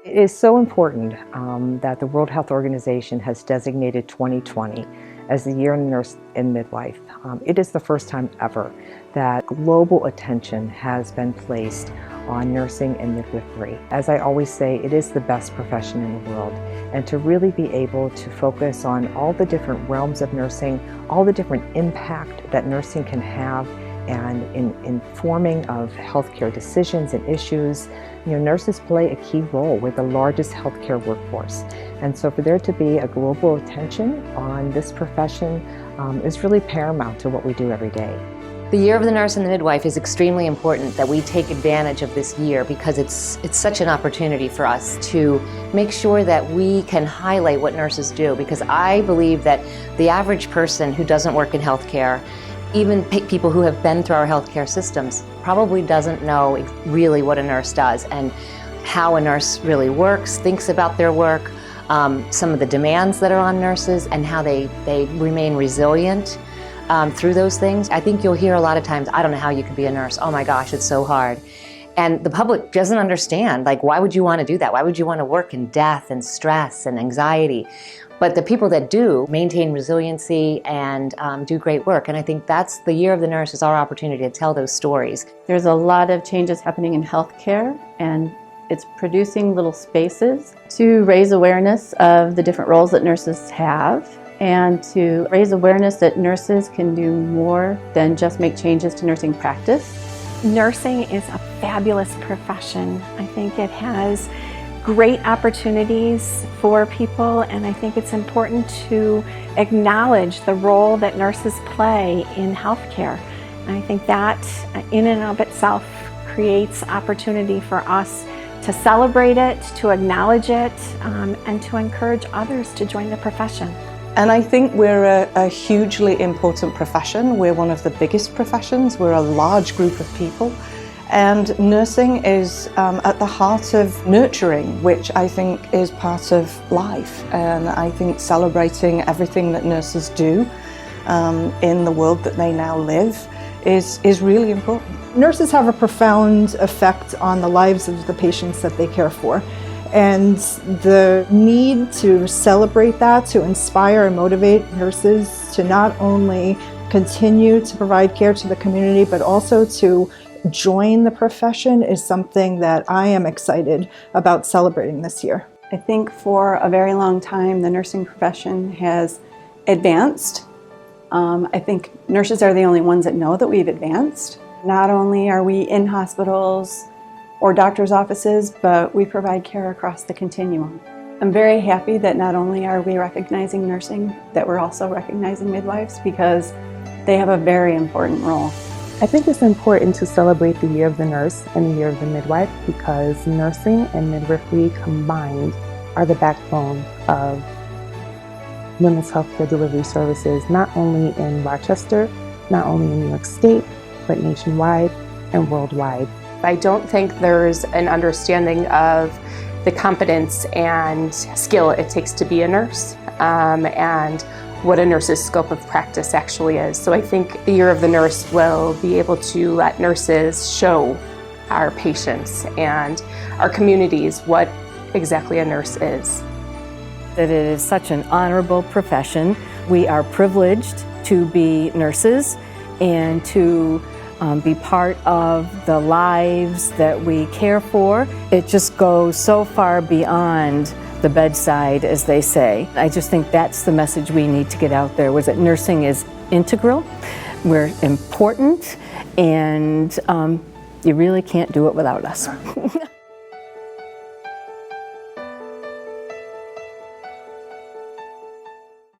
It is so important that the World Health Organization has designated 2020 as the Year of the Nurse and Midwife. It is the first time ever that global attention has been placed on nursing and midwifery. As I always say, it is the best profession in the world, and to really be able to focus on all the different realms of nursing, all the different impact that nursing can have, and in informing of healthcare decisions and issues. Nurses play a key role. We're the largest healthcare workforce. And so for there to be a global attention on this profession is really paramount to what we do every day. The Year of the Nurse and the Midwife is extremely important that we take advantage of this year because it's such an opportunity for us to make sure that we can highlight what nurses do, because I believe that the average person who doesn't work in healthcare, even people who have been through our healthcare systems, probably doesn't know really what a nurse does and how a nurse really works, thinks about their work, some of the demands that are on nurses, and how they remain resilient through those things. I think you'll hear a lot of times, I don't know how you could be a nurse. Oh my gosh, it's so hard. And the public doesn't understand, like, why would you want to do that? Why would you want to work in death and stress and anxiety? But the people that do maintain resiliency and do great work. And I think that's the Year of the Nurse is our opportunity to tell those stories. There's a lot of changes happening in healthcare, and it's producing little spaces to raise awareness of the different roles that nurses have, and to raise awareness that nurses can do more than just make changes to nursing practice. Nursing is a fabulous profession. I think it has great opportunities for people, and I think it's important to acknowledge the role that nurses play in healthcare. And I think that in and of itself creates opportunity for us to celebrate it, to acknowledge it, and to encourage others to join the profession. And I think we're a hugely important profession. We're one of the biggest professions. We're a large group of people. And nursing is at the heart of nurturing, which I think is part of life. And I think celebrating everything that nurses do in the world that they now live is really important. Nurses have a profound effect on the lives of the patients that they care for. And the need to celebrate that, to inspire and motivate nurses to not only continue to provide care to the community, but also to join the profession is something that I am excited about celebrating this year. I think for a very long time the nursing profession has advanced. I think nurses are the only ones that know that we've advanced. Not only are we in hospitals or doctors' offices, but we provide care across the continuum. I'm very happy that not only are we recognizing nursing, that we're also recognizing midwives, because they have a very important role. I think it's important to celebrate the Year of the Nurse and the Year of the Midwife because nursing and midwifery combined are the backbone of women's healthcare delivery services, not only in Rochester, not only in New York State, but nationwide and worldwide. I don't think there's an understanding of the competence and skill it takes to be a nurse, and what a nurse's scope of practice actually is. So I think the Year of the Nurse will be able to let nurses show our patients and our communities what exactly a nurse is. That it is such an honorable profession. We are privileged to be nurses and to be part of the lives that we care for. It just goes so far beyond the bedside, as they say. I just think that's the message we need to get out there, was that nursing is integral, we're important, and you really can't do it without us.